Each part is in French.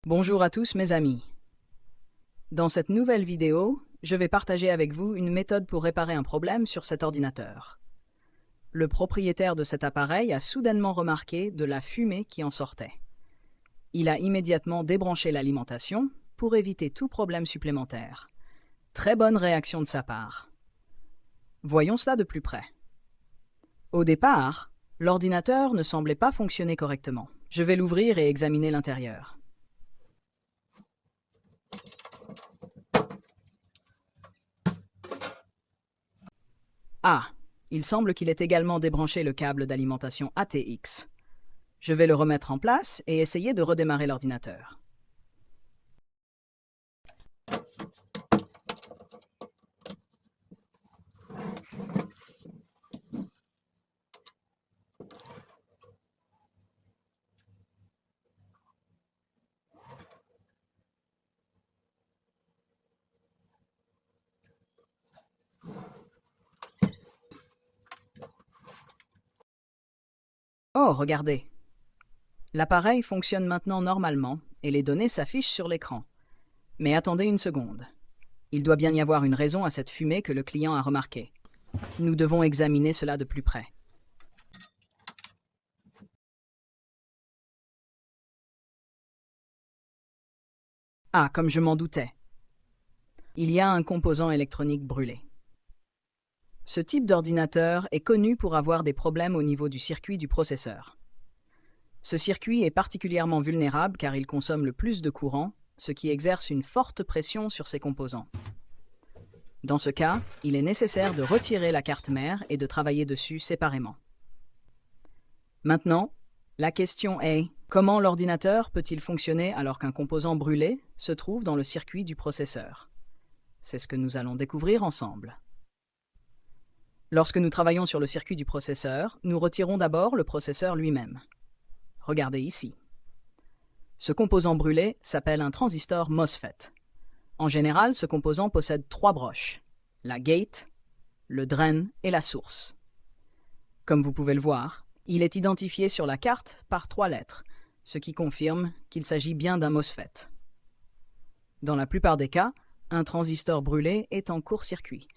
Bonjour à tous mes amis. Dans cette nouvelle vidéo, je vais partager avec vous une méthode pour réparer un problème sur cet ordinateur. Le propriétaire de cet appareil a soudainement remarqué de la fumée qui en sortait. Il a immédiatement débranché l'alimentation pour éviter tout problème supplémentaire. Très bonne réaction de sa part. Voyons cela de plus près. Au départ, l'ordinateur ne semblait pas fonctionner correctement. Je vais l'ouvrir et examiner l'intérieur. Ah, il semble qu'il ait également débranché le câble d'alimentation ATX. Je vais le remettre en place et essayer de redémarrer l'ordinateur. Oh, regardez! L'appareil fonctionne maintenant normalement et les données s'affichent sur l'écran. Mais attendez une seconde. Il doit bien y avoir une raison à cette fumée que le client a remarquée. Nous devons examiner cela de plus près. Ah, comme je m'en doutais. Il y a un composant électronique brûlé. Ce type d'ordinateur est connu pour avoir des problèmes au niveau du circuit du processeur. Ce circuit est particulièrement vulnérable car il consomme le plus de courant, ce qui exerce une forte pression sur ses composants. Dans ce cas, il est nécessaire de retirer la carte mère et de travailler dessus séparément. Maintenant, la question est, comment l'ordinateur peut-il fonctionner alors qu'un composant brûlé se trouve dans le circuit du processeur? C'est ce que nous allons découvrir ensemble. Lorsque nous travaillons sur le circuit du processeur, nous retirons d'abord le processeur lui-même. Regardez ici. Ce composant brûlé s'appelle un transistor MOSFET. En général, ce composant possède 3 broches, la gate, le drain et la source. Comme vous pouvez le voir, il est identifié sur la carte par 3 lettres, ce qui confirme qu'il s'agit bien d'un MOSFET. Dans la plupart des cas, un transistor brûlé est en court-circuit.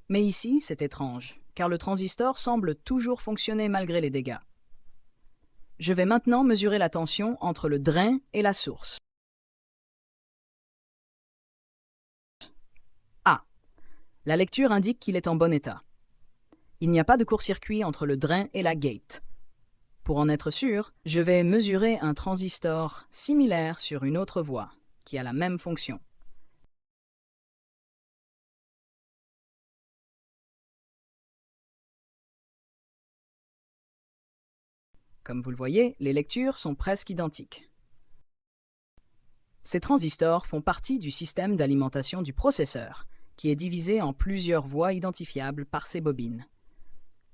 Mais ici, c'est étrange, car le transistor semble toujours fonctionner malgré les dégâts. Je vais maintenant mesurer la tension entre le drain et la source. Ah, la lecture indique qu'il est en bon état. Il n'y a pas de court-circuit entre le drain et la gate. Pour en être sûr, je vais mesurer un transistor similaire sur une autre voie, qui a la même fonction. Comme vous le voyez, les lectures sont presque identiques. Ces transistors font partie du système d'alimentation du processeur, qui est divisé en plusieurs voies identifiables par ces bobines.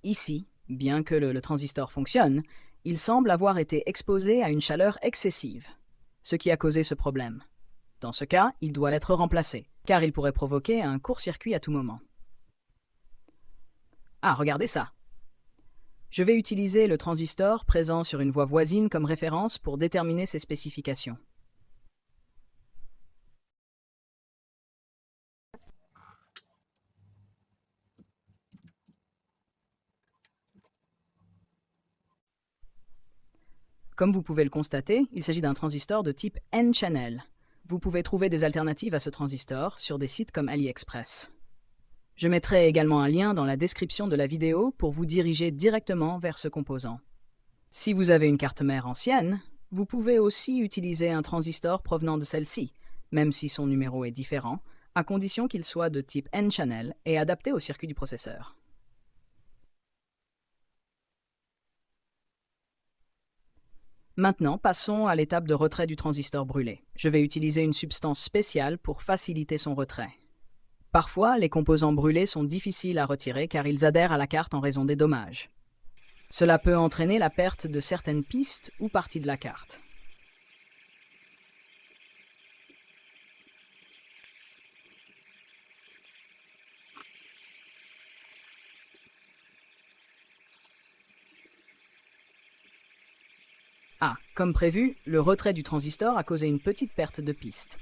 Ici, bien que le transistor fonctionne, il semble avoir été exposé à une chaleur excessive, ce qui a causé ce problème. Dans ce cas, il doit être remplacé, car il pourrait provoquer un court-circuit à tout moment. Ah, regardez ça! Je vais utiliser le transistor présent sur une voie voisine comme référence pour déterminer ses spécifications. Comme vous pouvez le constater, il s'agit d'un transistor de type N-channel. Vous pouvez trouver des alternatives à ce transistor sur des sites comme AliExpress. Je mettrai également un lien dans la description de la vidéo pour vous diriger directement vers ce composant. Si vous avez une carte mère ancienne, vous pouvez aussi utiliser un transistor provenant de celle-ci, même si son numéro est différent, à condition qu'il soit de type N-channel et adapté au circuit du processeur. Maintenant, passons à l'étape de retrait du transistor brûlé. Je vais utiliser une substance spéciale pour faciliter son retrait. Parfois, les composants brûlés sont difficiles à retirer car ils adhèrent à la carte en raison des dommages. Cela peut entraîner la perte de certaines pistes ou parties de la carte. Ah, comme prévu, le retrait du transistor a causé une petite perte de piste.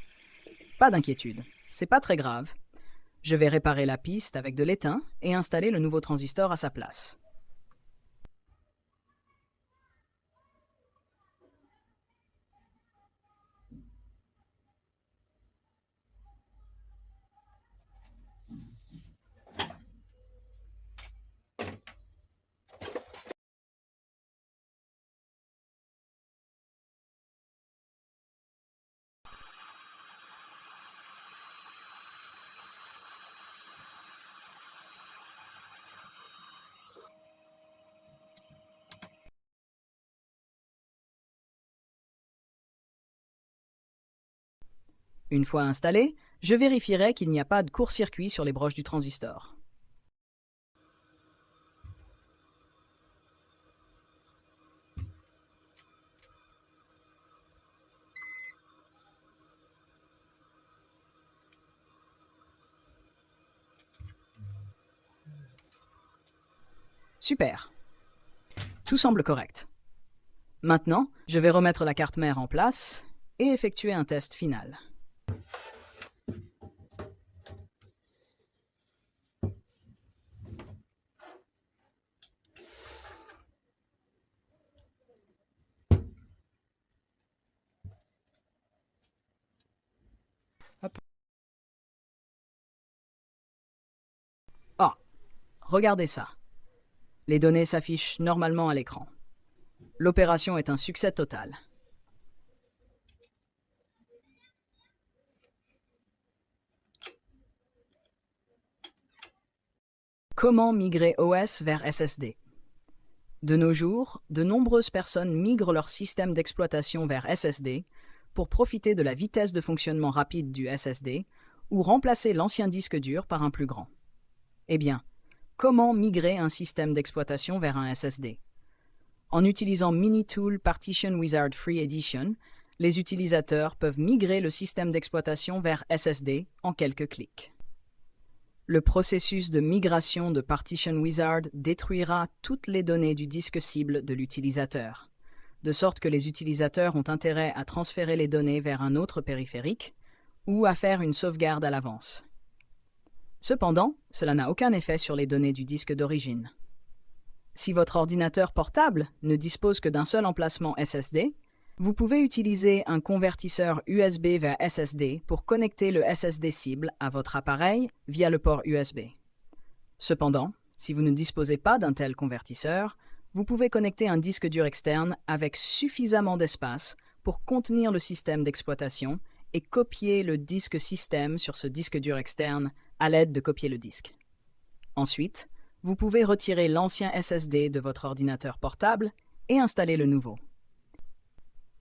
Pas d'inquiétude, c'est pas très grave. Je vais réparer la piste avec de l'étain et installer le nouveau transistor à sa place. Une fois installé, je vérifierai qu'il n'y a pas de court-circuit sur les broches du transistor. Super. Tout semble correct. Maintenant, je vais remettre la carte mère en place et effectuer un test final. Oh, regardez ça. Les données s'affichent normalement à l'écran. L'opération est un succès total. Comment migrer OS vers SSD? De nos jours, de nombreuses personnes migrent leur système d'exploitation vers SSD pour profiter de la vitesse de fonctionnement rapide du SSD ou remplacer l'ancien disque dur par un plus grand. Eh bien, comment migrer un système d'exploitation vers un SSD? En utilisant Minitool Partition Wizard Free Edition, les utilisateurs peuvent migrer le système d'exploitation vers SSD en quelques clics. Le processus de migration de Partition Wizard détruira toutes les données du disque cible de l'utilisateur, de sorte que les utilisateurs ont intérêt à transférer les données vers un autre périphérique ou à faire une sauvegarde à l'avance. Cependant, cela n'a aucun effet sur les données du disque d'origine. Si votre ordinateur portable ne dispose que d'un seul emplacement SSD, vous pouvez utiliser un convertisseur USB vers SSD pour connecter le SSD cible à votre appareil via le port USB. Cependant, si vous ne disposez pas d'un tel convertisseur, vous pouvez connecter un disque dur externe avec suffisamment d'espace pour contenir le système d'exploitation et copier le disque système sur ce disque dur externe à l'aide de copier le disque. Ensuite, vous pouvez retirer l'ancien SSD de votre ordinateur portable et installer le nouveau.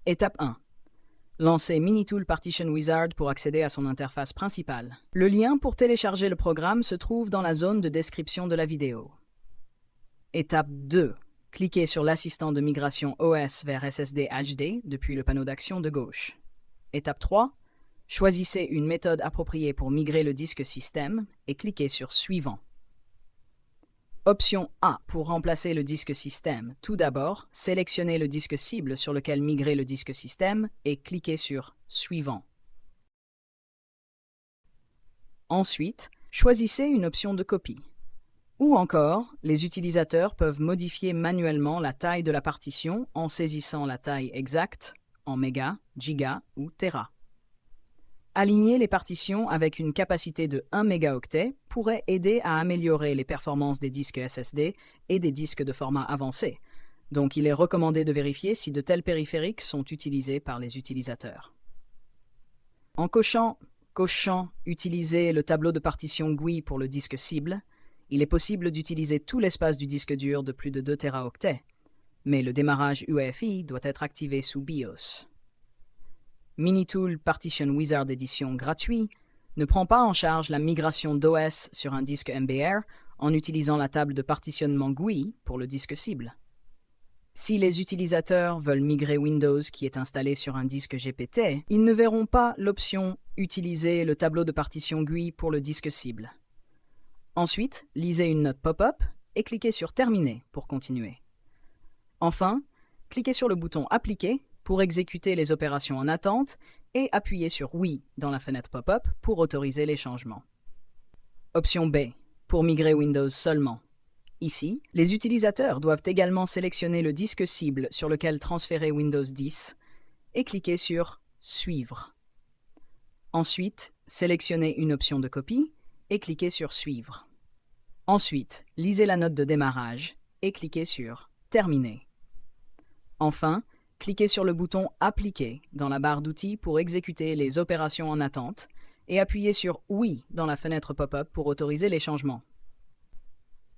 Étape 1. Lancez Minitool Partition Wizard pour accéder à son interface principale. Le lien pour télécharger le programme se trouve dans la zone de description de la vidéo. Étape 2. Cliquez sur l'assistant de migration OS vers SSD HD depuis le panneau d'action de gauche. Étape 3. Choisissez une méthode appropriée pour migrer le disque système et cliquez sur Suivant. Option A pour remplacer le disque système. Tout d'abord, sélectionnez le disque cible sur lequel migrer le disque système et cliquez sur Suivant. Ensuite, choisissez une option de copie. Ou encore, les utilisateurs peuvent modifier manuellement la taille de la partition en saisissant la taille exacte en mégas, gigas ou téra. Aligner les partitions avec une capacité de 1 mégaoctet pourrait aider à améliorer les performances des disques SSD et des disques de format avancé, donc il est recommandé de vérifier si de tels périphériques sont utilisés par les utilisateurs. En cochant « Utiliser le tableau de partition GUI pour le disque cible », il est possible d'utiliser tout l'espace du disque dur de plus de 2 téraoctets, mais le démarrage UEFI doit être activé sous BIOS. Minitool Partition Wizard Edition gratuit ne prend pas en charge la migration d'OS sur un disque MBR en utilisant la table de partitionnement GUI pour le disque cible. Si les utilisateurs veulent migrer Windows qui est installé sur un disque GPT, ils ne verront pas l'option « Utiliser le tableau de partition GUI pour le disque cible ». Ensuite, lisez une note pop-up et cliquez sur « Terminer » pour continuer. Enfin, cliquez sur le bouton « Appliquer » pour exécuter les opérations en attente et appuyez sur « Oui » dans la fenêtre pop-up pour autoriser les changements. Option B. Pour migrer Windows seulement. Ici, les utilisateurs doivent également sélectionner le disque cible sur lequel transférer Windows 10 et cliquer sur « Suivre ». Ensuite, sélectionnez une option de copie et cliquez sur « Suivre ». Ensuite, lisez la note de démarrage et cliquez sur « Terminer ». Enfin, cliquez sur le bouton « Appliquer » dans la barre d'outils pour exécuter les opérations en attente et appuyez sur « Oui » dans la fenêtre pop-up pour autoriser les changements.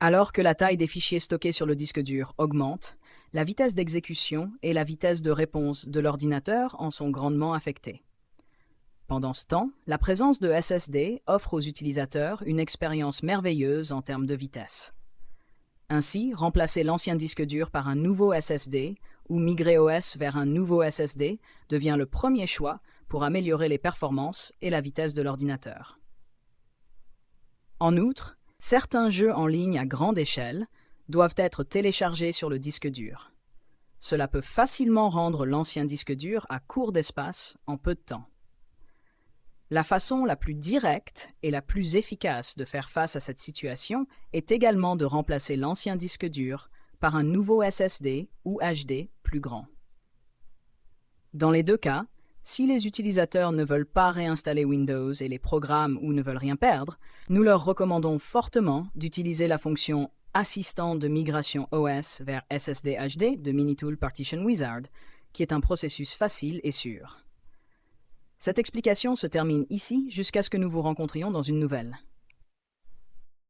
Alors que la taille des fichiers stockés sur le disque dur augmente, la vitesse d'exécution et la vitesse de réponse de l'ordinateur en sont grandement affectées. Pendant ce temps, la présence de SSD offre aux utilisateurs une expérience merveilleuse en termes de vitesse. Ainsi, remplacer l'ancien disque dur par un nouveau SSD ou migrer OS vers un nouveau SSD devient le premier choix pour améliorer les performances et la vitesse de l'ordinateur. En outre, certains jeux en ligne à grande échelle doivent être téléchargés sur le disque dur. Cela peut facilement rendre l'ancien disque dur à court d'espace en peu de temps. La façon la plus directe et la plus efficace de faire face à cette situation est également de remplacer l'ancien disque dur par un nouveau SSD ou HD plus grand. Dans les deux cas, si les utilisateurs ne veulent pas réinstaller Windows et les programmes ou ne veulent rien perdre, nous leur recommandons fortement d'utiliser la fonction Assistant de migration OS vers SSD HD de Minitool Partition Wizard, qui est un processus facile et sûr. Cette explication se termine ici jusqu'à ce que nous vous rencontrions dans une nouvelle.